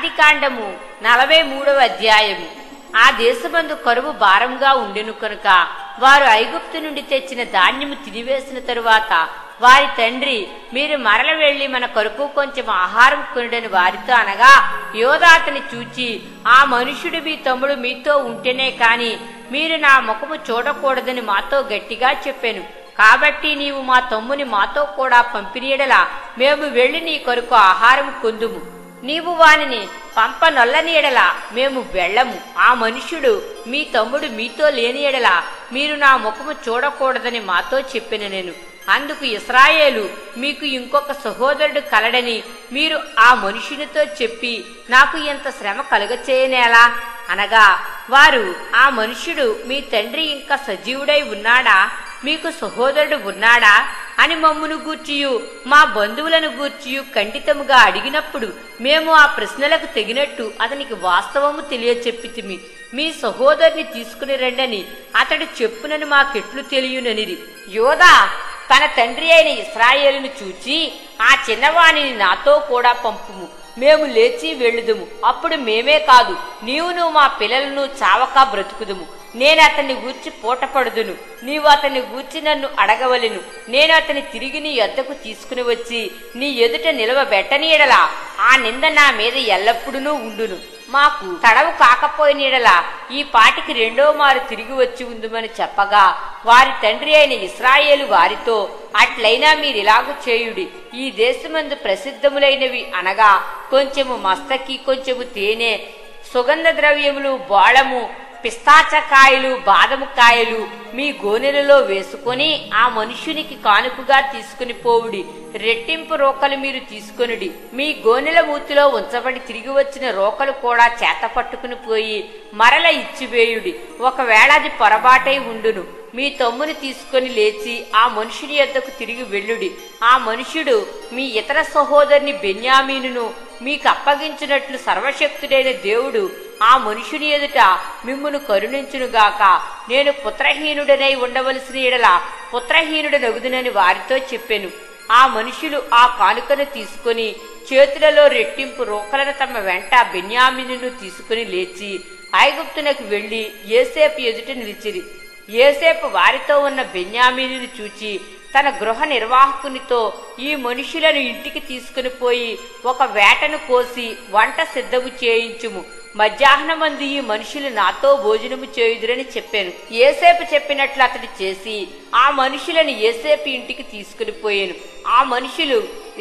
ఆదికాండము 43వ అధ్యాయము. ఆ దేశమందు కరువు భారంగా ఉండెను కనుక వారు ఐగుప్తు నుండి తెచ్చిన ధాన్యము తినివేసిన తరువాత వారి తండ్రి, మీరు మరల వెళ్లి మన కొరకు కొంచెం ఆహారం కొనుడని వారితో అనగా, యోధా అతని చూచి, ఆ మనుష్యుడు మీ తమ్ముడు మీతో ఉంటేనే కాని మీరు నా ముఖము చూడకూడదని మాతో గట్టిగా చెప్పాను. కాబట్టి నీవు మా తమ్ముని మాతో కూడా పంపినీయడలా మేము వెళ్లి నీ కొరకు ఆహారం కొందుము. నీవు వానిని పంపనొల్లని ఎడలా మేము వెళ్ళము. ఆ మనుష్యుడు మీ తమ్ముడు మీతో లేని ఎడలా మీరు నా ముఖము చూడకూడదని మాతో చెప్పిన నేను. అందుకు ఇశ్రాయేలు, మీకు ఇంకొక సహోదరుడు కలడని మీరు ఆ మనుషునితో చెప్పి నాకు ఎంత శ్రమ కలుగచేయనేలా అనగా, వారు, ఆ మనుష్యుడు మీ తండ్రి ఇంకా సజీవుడై ఉన్నాడా, మీకు సహోదరుడు ఉన్నాడా అని మమ్మును గూర్చియు మా బంధువులను గూర్చియు ఖండితముగా అడిగినప్పుడు మేము ఆ ప్రశ్నలకు తగినట్టు అతనికి వాస్తవము తెలియచెప్పితిమి. మీ సహోదరుని తీసుకుని రండని అతడు చెప్పునని మాకెట్లు తెలియననిది. యోధా తన తండ్రి అయిన ఇశ్రాయేలును చూచి, ఆ చిన్నవాణిని నాతో కూడా పంపుము, మేము లేచి వెళ్ళుదుము. అప్పుడు మేమే కాదు, నీవును మా పిల్లలను చావక బ్రతుకుదుము. నేను అతన్ని గూర్చి పూటపడుదును, నీవు అతన్ని గూర్చి నన్ను అడగవలెను. నేను అతన్ని తిరిగి నీ యొద్దకు తీసుకుని వచ్చి నీ ఎదుట నిలవబెట్టనీయడలా ఆ నింద నా మీద ఎల్లప్పుడూ ఉండును. మాకు తడవు కాకపోయినీడలా ఈ పాటికి రెండో మారు తిరిగి వచ్చి ఉందుమని చెప్పగా, వారి తండ్రి అయిన ఇశ్రాయేలు వారితో, అట్లయినా మీరిలాగు చేయుడి. ఈ దేశమందు ప్రసిద్ధములైనవి అనగా కొంచెము మస్తకి, కొంచెము తేనె, సుగంధ ద్రవ్యములు, బోళము, పిస్తాచకాయలు, బాదము కాయలు మీ గోనెలలో వేసుకొని ఆ మనుష్యునికి కానుకగా తీసుకుని పోవుడి. రెట్టింపు రోకలు మీరు తీసుకొనుడి. మీ గోనెల మూతిలో ఉంచబడి తిరిగి వచ్చిన రోకలు కూడా చేత పట్టుకుని పోయి మరల ఇచ్చివేయుడి. ఒకవేళ అది పొరబాటై ఉండును. మీ తమ్ముని తీసుకొని లేచి ఆ మనుషుని యొద్దకు తిరిగి వెళ్ళుడి. ఆ మనుష్యుడు మీ ఇతర సహోదరుని బెన్యామీనును మీకు అప్పగించినట్లు సర్వశక్తుడైన దేవుడు ఆ మనుషుని ఎదుట మిమ్మును కరుణించునుగాక. నేను పుత్రహీనుడనై ఉండవలసిన ఎడల పుత్రహీనుడనగుదునని వారితో చెప్పెను. ఆ మనుషులు ఆ కానుకను తీసుకుని చేతులలో రెట్టింపు రోకలను తమ వెంట బెన్యామీనును తీసుకుని లేచి ఐగుప్తునకు వెళ్లి యోసేపు ఎదుట నిలిచిరి. యోసేపు వారితో ఉన్న బెన్యామీనును చూచి తన గృహ నిర్వాహకునితో, ఈ మనుషులను ఇంటికి తీసుకుని పోయి ఒక వేటను కోసి వంట సిద్ధము చేయించుము. మధ్యాహ్నమందు ఈ మనుషులు నాతో భోజనము చేయుదురని చెప్పాను. యోసేపు చెప్పినట్లు అతడు చేసి ఆ మనుషులను యోసేపు ఇంటికి తీసుకుని పోయాను. ఆ మనుషులు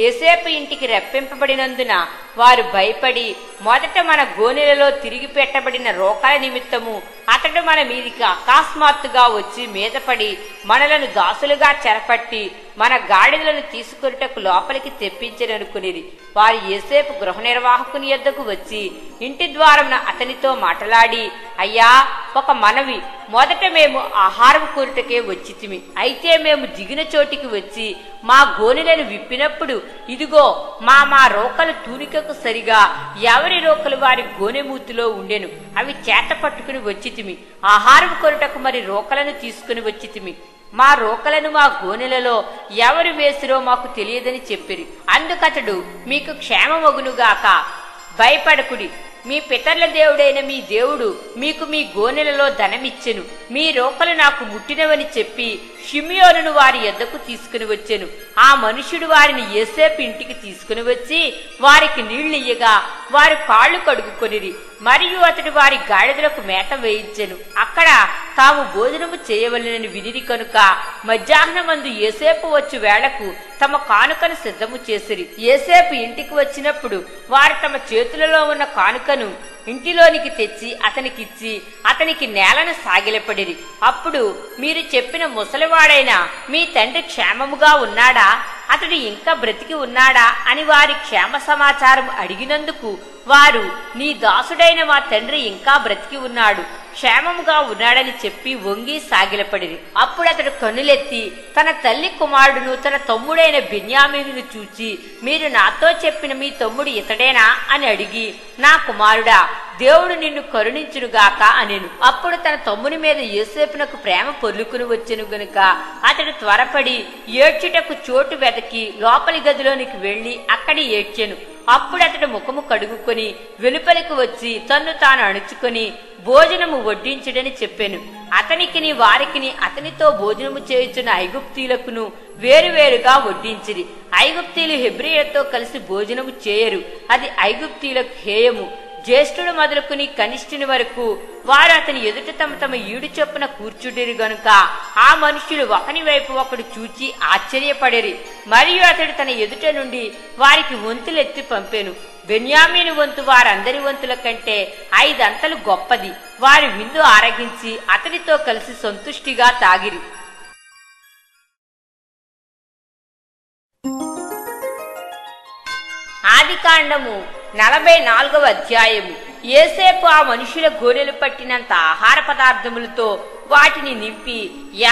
యోసేపు ఇంటికి రప్పింపబడినందున వారు భయపడి, మొదట మన గోనెలలో తిరిగి పెట్టబడిన రోకల నిమిత్తము అతడు మన మీదికి అకస్మాత్తుగా వచ్చి మీదపడి మనలను దాసులుగా చెరపట్టి మన గాడిదలను తీసుకొనుటకు లోపలికి తెప్పించననుకునేది. వారు యోసేపు గృహ నిర్వాహకుని యొద్దకు వచ్చి ఇంటి ద్వారమున అతనితో మాట్లాడి, అయ్యా, ఒక మనవి, మొదట మేము ఆహారం కోరుటకే వచ్చితిమి. అయితే మేము దిగిన చోటికి వచ్చి మా గోనెలను విప్పినప్పుడు ఇదిగో మా రోకలు తూనికకు సరిగా ఎవరి రోకలు వారి గోనెమూతిలో ఉండెను. అవి చేత పట్టుకుని వచ్చితిమి. ఆహారం కొరుటకు మరి రోకలను తీసుకుని వచ్చితిమి. మా రోకలను మా గోనెలలో ఎవరు వేసిరో మాకు తెలియదని చెప్పిరి. అందుకతడు, మీకు క్షేమమగునుగాక, భయపడకుడి. మీ పితరుల దేవుడైన మీ దేవుడు మీకు మీ గోనెలలో ధనమిచ్చెను. మీ రోకలు నాకు ముట్టినవని చెప్పి షిమియోనును వారి యొద్దకు తీసుకుని వచ్చెను. ఆ మనుష్యుడు వారిని యోసేపు ఇంటికి తీసుకుని వచ్చి వారికి నీళ్లియ్యగా వారు కాళ్లు కడుగుకొనిరి. మరియు అతడు వారి గాడిదలకు మేత వేయించెను. అక్కడ తాము భోజనము చేయవలెనని వినిరి కనుక మధ్యాహ్నమందు యోసేపు వచ్చు వేళకు తమ కానుకను సిద్ధము చేసిరి. యోసేపు ఇంటికి వచ్చినప్పుడు వారు తమ చేతులలో ఉన్న కానుకను ఇంటిలోనికి తెచ్చి అతనికిచ్చి అతనికి నేలను సాగిలపడిరి. అప్పుడు, మీరు చెప్పిన ముసలివాడైన మీ తండ్రి క్షేమముగా ఉన్నాడా, అతడు ఇంకా బ్రతికి ఉన్నాడా అని వారి క్షేమ సమాచారం అడిగినందుకు వారు, నీ దాసుడైన మా తండ్రి ఇంకా బ్రతికి ఉన్నాడు, క్షేమముగా ఉన్నాడని చెప్పి వంగి సాగిలపడిరి. అప్పుడు అతడు కన్నులెత్తి తన తల్లి కుమారుడును తన తమ్ముడైన బెన్యామీనును చూచి, మీరు నాతో చెప్పిన మీ తమ్ముడు ఇతడేనా అని అడిగి, నా కుమారుడా, దేవుడు నిన్ను కరుణించునుగాక అనెను. అప్పుడు తన తమ్ముని మీద యోసేపునకు ప్రేమ పొర్లుకుని వచ్చెను గనుక అతడు త్వరపడి ఏడ్చుటకు చోటు వెతకి లోపలి గదిలోనికి వెళ్లి అక్కడి ఏడ్చెను. అప్పుడు అతడు ముఖము కడుగుకొని వెలుపలికి వచ్చి తన్ను తాను అణుచుకొని భోజనము వడ్డించుడని చెప్పాను. అతనికిని వారికిని అతనితో భోజనము చేయుచున్న ఐగుప్తీయులకును వేరువేరుగా వడ్డించిరి. ఐగుప్తీయులు హెబ్రీయులతో కలిసి భోజనము చేయరు, అది ఐగుప్తీయులకు హేయము. జ్యేష్ఠుడు మొదలుకుని కనిష్ఠుని వరకు వారు అతని ఎదుట తమ తమ ఈడు చొప్పున కూర్చుండిరి గనుక ఆ మనుష్యులు ఒకని వైపు ఒకడు చూచి ఆశ్చర్యపడిరి. మరియు అతడు తన ఎదుట నుండి వారికి వంతులెత్తి పంపెను. బెన్యామీను వంతు వారందరి వంతుల కంటే 5 అంతలు గొప్పది. వారి విందు ఆరగించి అతనితో కలిసి సంతుష్టిగా తాగిరి. ఆదికాండము 44వ అధ్యాయము. యోసేపు ఆ మనుషుల గోనెలు పట్టినంత ఆహార పదార్థములతో వాటిని నింపి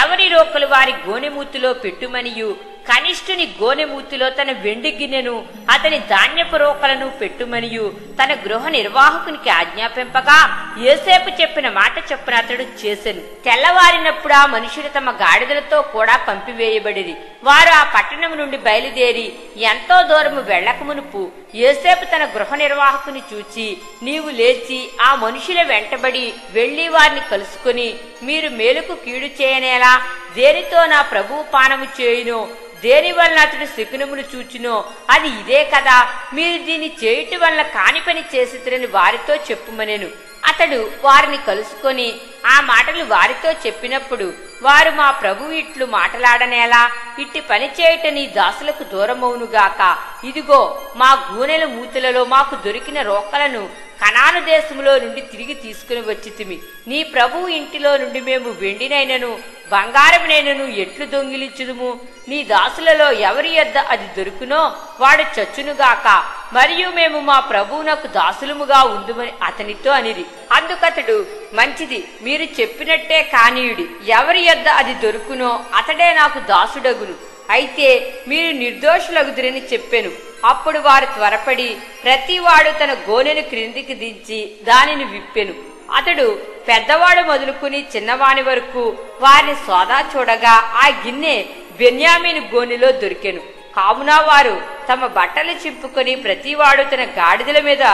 ఎవరి రోకలు వారి గోనెమూతిలో పెట్టుమనియు కనిష్ఠుని గోనెమూతిలో తన వెండి గిన్నెను అతని ధాన్యపు రోకలను పెట్టుమనియు తన గృహ నిర్వాహకునికి ఆజ్ఞాపింపగా యోసేపు చెప్పిన మాట చొప్పున అతడు చేసెను. తెల్లవారినప్పుడు ఆ మనుషులు తమ గాడిదలతో కూడా పంపివేయబడిరి. వారు ఆ పట్టణం నుండి బయలుదేరి ఎంతో దూరము వెళ్లక మునుపు యోసేపు తన గృహ నిర్వాహకుని చూచి, నీవు లేచి ఆ మనుషుల వెంటబడి వెళ్లి వారిని కలుసుకుని, మీరు మేలుకు కీడు చేయనేలా దేనితో నా ప్రభువు పానము చేయునో, దేని వలన అతడు శకునమును చూచునో అది ఇదే కదా, మీరు దీన్ని చేయుట వలన కాని పని చేసిరని వారితో చెప్పుమనెను. అతడు వారిని కలుసుకొని ఆ మాటలు వారితో చెప్పినప్పుడు వారు, మా ప్రభు ఇట్లు మాటలాడనేలా, ఇట్టి పని చేయుట నీ దాసులకు దూరమవునుగాక. ఇదిగో మా గూనెల మూతులలో మాకు దొరికిన రోకలను కనాను దేశములో నుండి తిరిగి తీసుకుని వచ్చితిమి. నీ ప్రభువు ఇంటిలో నుండి మేము వెండినైనను బంగారమునైనను ఎట్లు దొంగిలించుదుము? నీ దాసులలో ఎవరి యొద్ద అది దొరుకునో వాడు చచ్చునుగాక. మరియు మేము మా ప్రభువునకు దాసులముగా ఉందుమని అతనితో అనిరి. అందుకతడు, మంచిది, మీరు చెప్పినట్టే కానీయుడి. ఎవరి యొద్ద అది దొరుకునో అతడే నాకు దాసుడగును. అయితే మీరు నిర్దోషులగుదురని చెప్పెను. అప్పుడు వారు త్వరపడి ప్రతివాడు తన గోనెను క్రిందికి దించి దానిని విప్పెను. అతడు పెద్దవాడు మొదలుకుని చిన్నవాని వరకు వారిని సోదా చూడగా ఆ గిన్నె బెన్యామీను గోనెలో దొరికెను. కావున వారు తమ బట్టలు చింపుకొని ప్రతివాడు తన గాడిదల మీద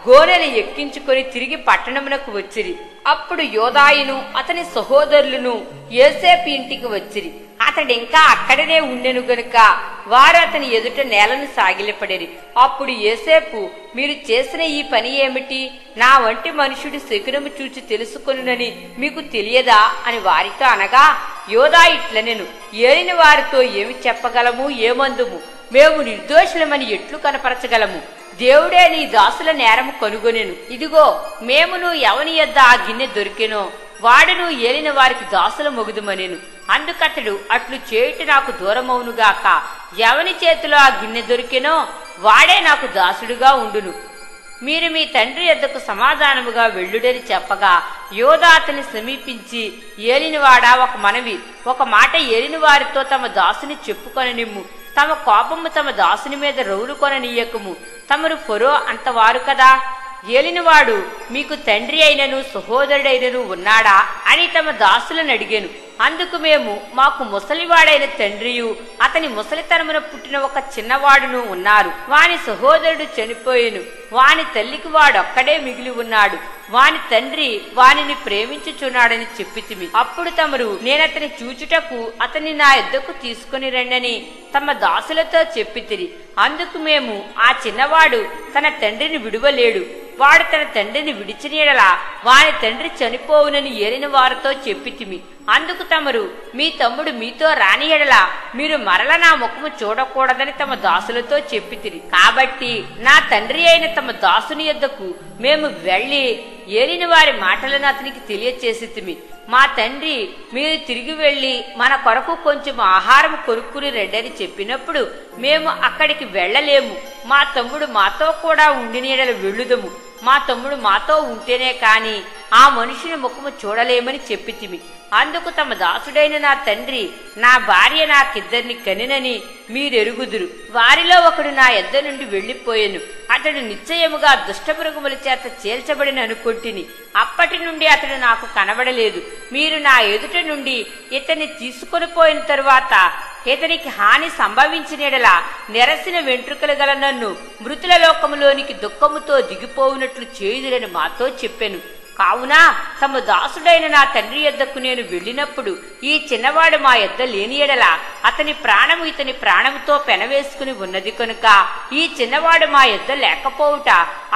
గోనెలు ఎక్కించుకొని తిరిగి పట్టణమునకు వచ్చిరి. అప్పుడు యోదాయును అతని సహోదరులను యోసేపు ఇంటికి వచ్చిరి. అతడింకా అక్కడనే ఉండెను గనుక వారు అతని ఎదుట నేలను సాగిలపడిరి. అప్పుడు యోసేపు, మీరు చేసిన ఈ పని ఏమిటి? నా వంటి మనుషుడు శకునము చూచి తెలుసుకొనునని మీకు తెలియదా అని వారితో అనగా, యోదా ఇట్లనెను, ఏలిన వారితో ఏమి చెప్పగలము, ఏమందుము? మేము నిర్దోషులమని ఎట్లు కనపరచగలము? దేవుడే నీ దాసుల నేరము కనుగొనెను. ఇదిగో మేమును ఎవని యొద్ద ఆ గిన్నె దొరికెనో వాడును ఏలిన వారికి దాసుల మొగుదుమనెను. అందుకతడు, అట్లు చేయుట నాకు దూరమవునుగాక. ఎవని చేతిలో ఆ గిన్నె దొరికెనో వాడే నాకు దాసుడుగా ఉండును. మీరు మీ తండ్రి యొద్దకు సమాధానముగా వెళ్ళుడని చెప్పగా యోదా అతని సమీపించి, ఏలినవాడా, ఒక మనవి, ఒక మాట ఏలిన వారితో తమ దాసుని చెప్పుకొననిమ్ము. తమ కోపము తమ దాసుని మీద రౌలు కొననీయకము. తమరు ఫరో అంతవారు కదా. ఏలినవాడు మీకు తండ్రి అయినను సహోదరుడైనను ఉన్నాడా అని తమ దాసులను అడిగాను. అందుకు మేము, మాకు ముసలివాడైన తండ్రియు అతని ముసలితనమున పుట్టిన ఒక చిన్నవాడును ఉన్నారు. వాని సహోదరుడు చనిపోయెను. వాని తల్లికి వాడొక్కడే మిగిలి ఉన్నాడు. వాని తండ్రి వానిని ప్రేమించుచున్నాడని చెప్పితిమి. అప్పుడు తమరు, నేనతని చూచుటకు అతన్ని నా యొద్దకు తీసుకుని రండని తమ దాసులతో చెప్పితిరి. అందుకు మేము, ఆ చిన్నవాడు తన తండ్రిని విడువలేడు. వాడు తన తండ్రిని విడిచినీడలా వాని తండ్రి చనిపోవునని ఏలిన వారితో చెప్పితిమి. అందుకు తమరు, మీ తమ్ముడు మీతో రాని ఎడలా మీరు మరల నా ముఖము చూడకూడదని తమ దాసులతో చెప్పితిరి. కాబట్టి నా తండ్రి అయిన తమ దాసుని యొద్దకు మేము వెళ్లి ఏలిన వారి మాటలను అతనికి తెలియచేసితిమి. మా తండ్రి, మీరు తిరిగి వెళ్లి మన కొరకు కొంచెం ఆహారం కొనుక్కుని రెడ్డని చెప్పినప్పుడు మేము అక్కడికి వెళ్లలేము. మా తమ్ముడు మాతో కూడా ఉండిన ఎడల వెళ్ళుదము. మా తమ్ముడు మాతో ఉంటేనే కాని ఆ మనుషుని ముఖము చూడలేమని చెప్పితిమి. అందుకు తమ దాసుడైన నా తండ్రి నా భార్య నాకిద్దరిని కనినని మీరెరుగుదురు. వారిలో ఒకడు నా యొద్ద నుండి వెళ్లిపోయెను. అతడు నిశ్చయముగా దుష్టమృగముల చేత చేల్చబడిన అనుకొంటిని. అప్పటి నుండి అతడు నాకు కనబడలేదు. మీరు నా ఎదుట నుండి ఇతన్ని తీసుకొని పోయిన తరువాత ఇతనికి హాని సంభవించినెడలా నెరసిన వెంట్రుకలు గల నన్ను మృతుల లోకములోనికి దుఃఖముతో దిగిపోవునట్లు చేయుదురని మాతో చెప్పెను. కావున తమ దాసుడైన నా తండ్రి యొద్దకు నేను వెళ్ళినప్పుడు ఈ చిన్నవాడు మా యొద్ద లేని ఎడల అతని ప్రాణము ఇతని ప్రాణముతో పెనవేసుకుని ఉన్నది కనుక ఈ చిన్నవాడు మా యొద్ద లేకపోవుట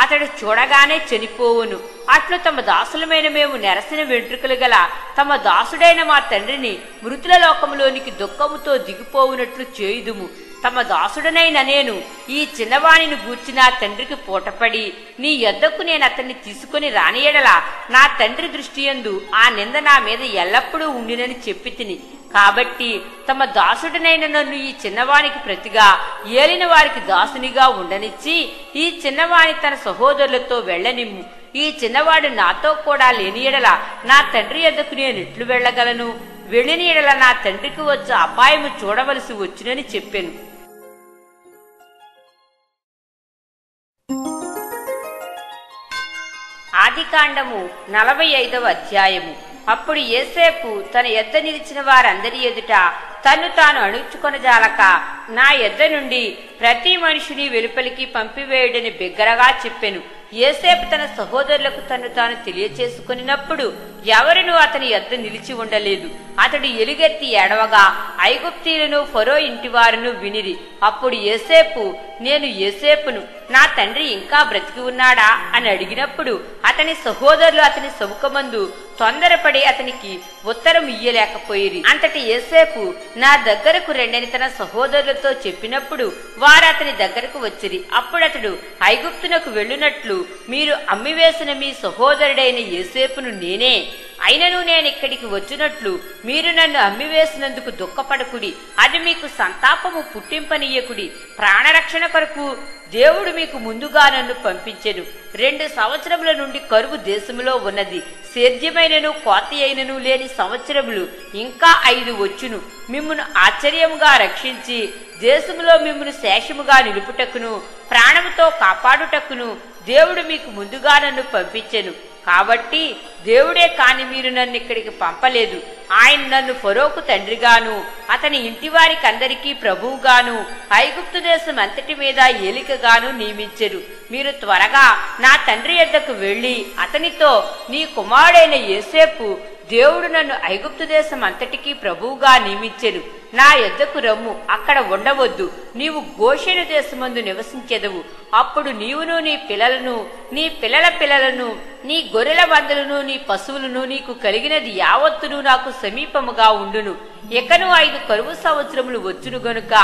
అతడు చూడగానే చనిపోవును. అట్లు తమ దాసులమైన మేము నెరసిన వెంట్రుకలు గల తమ దాసుడైన మా తండ్రిని మృతుల లోకములోనికి దుఃఖముతో దిగిపోవునట్లు చేయుదుము. తమ దాసుడనైన నేను ఈ చిన్నవాణిని గూర్చి నా తండ్రికి పూటపడి నీ యొద్దకు నేను అతన్ని తీసుకుని రానియడలా నా తండ్రి దృష్టియందు ఆ నింద నా మీద ఎల్లప్పుడూ ఉండినని చెప్పి తిని. కాబట్టి తమ దాసుడనైన నన్ను ఈ చిన్నవానికి ప్రతిగా ఏలిన వారికి దాసునిగా ఉండనిచ్చి ఈ చిన్నవాణి తన సహోదరులతో వెళ్ళనిమ్ము. ఈ చిన్నవాడు నాతో కూడా లేని ఎడల నా తండ్రి యొద్దకు నేను ఎట్లు వెళ్ళగలను? వెళ్ళిన ఎడల నా తండ్రికి వచ్చే అపాయము చూడవలసి వచ్చునని చెప్పాను. ఆదికాండము 45వ అధ్యాయము. అప్పుడు యోసేపు తన యొద్ద నిలిచిన వారందరి ఎదుట తన్ను తాను అణుచుకొనజాలక నా యొద్ద నుండి ప్రతి మనిషిని వెలుపలికి పంపివేయుడని బిగ్గరగా చెప్పెను. యోసేపు తన సహోదరులకు తన్ను తాను తెలియచేసుకున్నప్పుడు ఎవరునూ అతని యొద్ద నిలిచి ఉండలేదు. అతడు ఎలుగెత్తి ఏడవగా ఐగుప్తీయులను ఫరో ఇంటివారును వినిరి. అప్పుడు యోసేపు, నేను యోసేపును, నా తండ్రి ఇంకా బ్రతికి ఉన్నాడా అని అడిగినప్పుడు అతని సహోదరులు అతని సముఖమందు తొందరపడి అతనికి ఉత్తరం ఇయ్యలేకపోయిరి. అంతటి యోసేపు నా దగ్గరకు రెండని తన సహోదరులతో చెప్పినప్పుడు వారు అతని దగ్గరకు వచ్చిరి. అప్పుడు అతడు ఐగుప్తునకు వెళ్ళునట్లు మీరు అమ్మివేసిన మీ సహోదరుడైన యోసేపును నేనే. అయినను నేను ఇక్కడికి వచ్చినట్లు మీరు నన్ను అమ్మివేసినందుకు దుఃఖపడకుడి. అది మీకు సంతాపము పుట్టింపనీయకుడి. ప్రాణరక్షణ కొరకు దేవుడు మీకు ముందుగా నన్ను పంపించెను. 2 సంవత్సరముల నుండి కరువు దేశములో ఉన్నది. సేద్యమైనను కోతి అయినను లేని సంవత్సరములు ఇంకా 5 వచ్చును. మిమ్మును ఆశ్చర్యముగా రక్షించి దేశములో మిమ్మును శేషముగా నిలుపుటకును ప్రాణముతో కాపాడుటకును దేవుడు మీకు ముందుగా నన్ను పంపించెను. కాబట్టి దేవుడే కాని మీరు నన్ను ఇక్కడికి పంపలేదు. ఆయన నన్ను ఫరోకు తండ్రిగాను అతని ఇంటి వారికి అందరికీ ప్రభువుగాను ఐగుప్తు దేశం అంతటి మీద ఏలికగాను నియమించెరు. మీరు త్వరగా నా తండ్రి యొద్దకు వెళ్లి అతనితో, నీ కుమారుడైన యోసేపు దేవుడు నన్ను ఐగుప్తు దేశం అంతటికీ ప్రభువుగా నియమించెను. నా యొద్దకు రమ్ము, అక్కడ ఉండవద్దు. నీవు గోషెను దేశమందు నివసించెదవు. అప్పుడు నీవును నీ పిల్లలను నీ పిల్లల పిల్లలను నీ గొర్రెల మందలను నీ పశువులను నీకు కలిగినది యావత్తును నాకు సమీపముగా ఉండును. ఎకను 5 కరువు సంవత్సరములు వచ్చును గనుక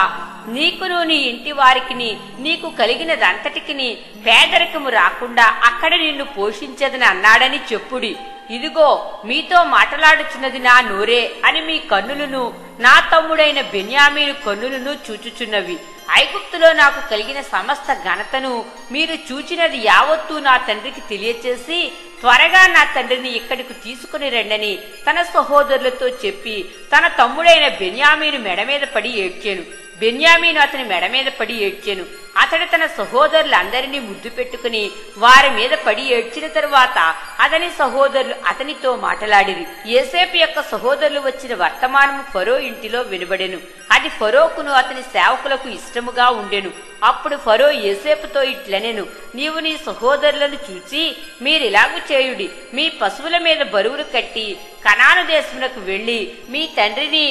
నీకును నీ ఇంటి వారికిని నీకు కలిగినదంతటికిని పేదరికము రాకుండా అక్కడ నిన్ను పోషించదని అన్నాడని చెప్పుడి. ఇదిగో మీతో మాట్లాడుచున్నది నా నోరే అని మీ కన్నులను నా తమ్ముడైన బెన్యామీను కన్నులను చూచుచున్నవి. ఐగుప్తులో నాకు కలిగిన సమస్త ఘనతను మీరు చూచినది యావత్తూ నా తండ్రికి తెలియచేసి త్వరగా నా తండ్రిని ఇక్కడికి తీసుకుని రండని తన సహోదరులతో చెప్పి తన తమ్ముడైన బెన్యామీను మెడ మీద పడి ఏడ్చాను. బెన్యామీను అతని మెడ మీద పడి ఏడ్చాను. అతడు తన సహోదరులందరినీ ముద్దు పెట్టుకుని వారి మీద పడి ఏడ్చిన తరువాత అతని సహోదరులు అతనితో మాట్లాడిరి. యోసేపు యొక్క సహోదరులు వచ్చిన వర్తమానము ఫరో ఇంటిలో వినబడెను. అది ఫరోకును అతని సేవకులకు ఇష్టముగా ఉండెను. అప్పుడు ఫరో యోసేపుతో ఇట్లనెను, నీవు నీ సహోదరులను చూచి మీరిలాగు చేయుడి. మీ పశువుల మీద బరువులు కట్టి కనాను దేశమునకు వెళ్లి మీ తండ్రిని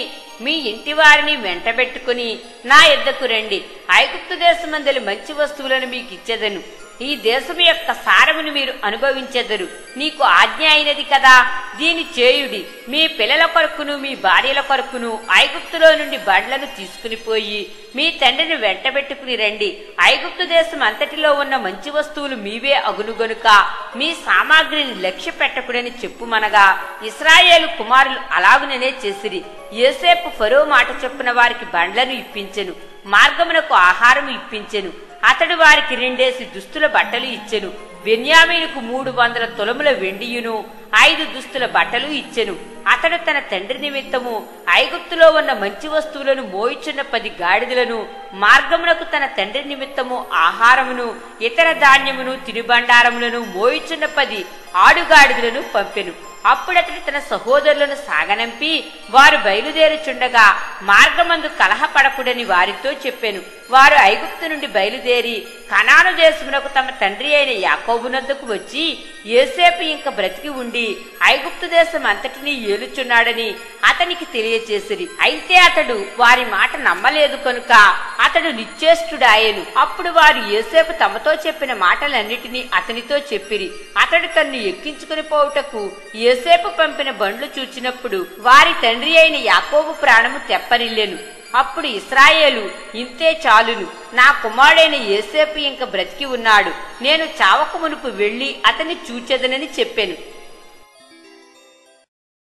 మీ ఇంటి వారిని వెంటబెట్టుకుని నా యొద్దకు రండి. ఐగుప్తు దేశమందలి మంచి వస్తువులను మీకు ఇచ్చెదను. ఈ దేశము యొక్క సారమును మీరు అనుభవించెదరు. నీకు ఆజ్ఞ అయినది కదా, దీని చేయుడి. మీ పిల్లల కొరకును మీ భార్యల కొరకును ఐగుప్తులో నుండి బండ్లను తీసుకుని పోయి మీ తండ్రిని వెంటబెట్టుకుని రండి. ఐగుప్తు దేశం అంతటిలో ఉన్న మంచి వస్తువులు మీవే అగును గనుక మీ సామాగ్రిని లక్ష్య పెట్టకుడని చెప్పుమనగా ఇశ్రాయేలు కుమారులు అలాగుననే చేసిరి. యోసేపు ఫరో మాట చొప్పున వారికి బండ్లను ఇప్పించెను, మార్గమునకు ఆహారం ఇప్పించెను. అతడు వారికి 2 దుస్తుల బట్టలు ఇచ్చెను. బెన్యామీనుకు 300 తులముల వెండియును 5 దుస్తుల బట్టలు ఇచ్చెను. అతడు తన తండ్రి నిమిత్తము ఐగుప్తులో ఉన్న మంచి వస్తువులను మోయిచున్న 10 గాడిదలను, మార్గమునకు తన తండ్రి నిమిత్తము ఆహారమును, ఇతర ధాన్యమును, తినుబండారములను మోయిచున్న 10 ఆడుగాడిదలను పంపెను. అప్పుడతడు తన సహోదరులను సాగనంపి వారు బయలుదేరుచుండగా మార్గమందు కలహపడకుడని వారితో చెప్పెను. వారు ఐగుప్తు నుండి బయలుదేరి కనాను దేశమునకు తమ తండ్రి అయిన యాకోబునద్దకు వచ్చి యోసేపు ఇంక బ్రతికి ఉండి ఐగుప్తు దేశం అంతటినీ ఏలుచున్నాడని అతనికి తెలియచేసిరి. అయితే అతడు వారి మాట నమ్మలేదు కనుక అతడు నిశ్చేష్టుడాయెను. అప్పుడు వారు యోసేపు తమతో చెప్పిన మాటలన్నిటినీ అతనితో చెప్పిరి. అతడు తన్ను ఎక్కించుకుని పోవుటకు యోసేపు పంపిన బండ్లు చూచినప్పుడు వారి తండ్రి అయిన యాకోబు ప్రాణము తెప్పరిల్లెను. అప్పుడు ఇశ్రాయేలు, ఇంతే చాలును, నా కుమారుడైన యోసేపు ఇంక బ్రతికి ఉన్నాడు, నేను చావక మునుపు వెళ్లి అతన్ని చూచెదనని చెప్పెను.